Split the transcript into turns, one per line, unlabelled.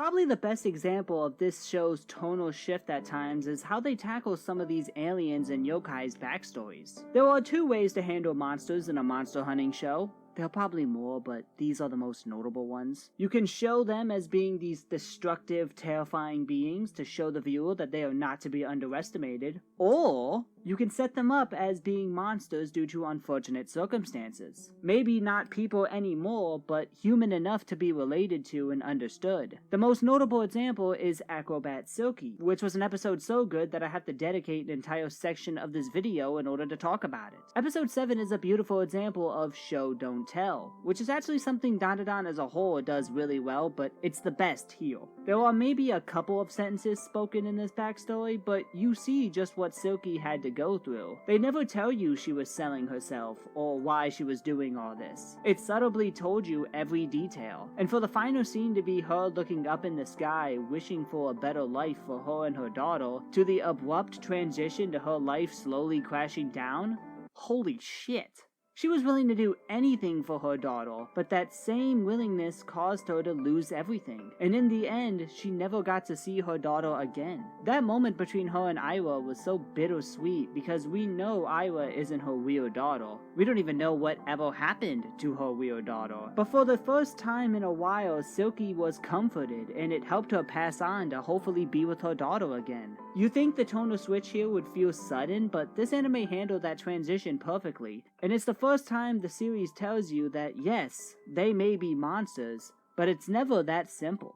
Probably the best example of this show's tonal shift at times is how they tackle some of these aliens and yokai's backstories. There are two ways to handle monsters in a monster hunting show. There are probably more, but these are the most notable ones. You can show them as being these destructive, terrifying beings to show the viewer that they are not to be underestimated, or you can set them up as being monsters due to unfortunate circumstances. Maybe not people anymore, but human enough to be related to and understood. The most notable example is Acrobat Silky, which was an episode so good that I have to dedicate an entire section of this video in order to talk about it. Episode 7 is a beautiful example of show don't tell, which is actually something Dandadan as a whole does really well, but it's the best here. There are maybe a couple of sentences spoken in this backstory, but you see just what Silky had to go through. They never tell you she was selling herself, or why she was doing all this. It subtly told you every detail. And for the final scene to be her looking up in the sky, wishing for a better life for her and her daughter, to the abrupt transition to her life slowly crashing down, holy shit. She was willing to do anything for her daughter, but that same willingness caused her to lose everything. And in the end, she never got to see her daughter again. That moment between her and Ira was so bittersweet because we know Ira isn't her real daughter. We don't even know what ever happened to her real daughter. But for the first time in a while, Silky was comforted, and it helped her pass on to hopefully be with her daughter again. You think the tonal switch here would feel sudden, but this anime handled that transition perfectly. And it's the first time the series tells you that yes, they may be monsters, but it's never that simple.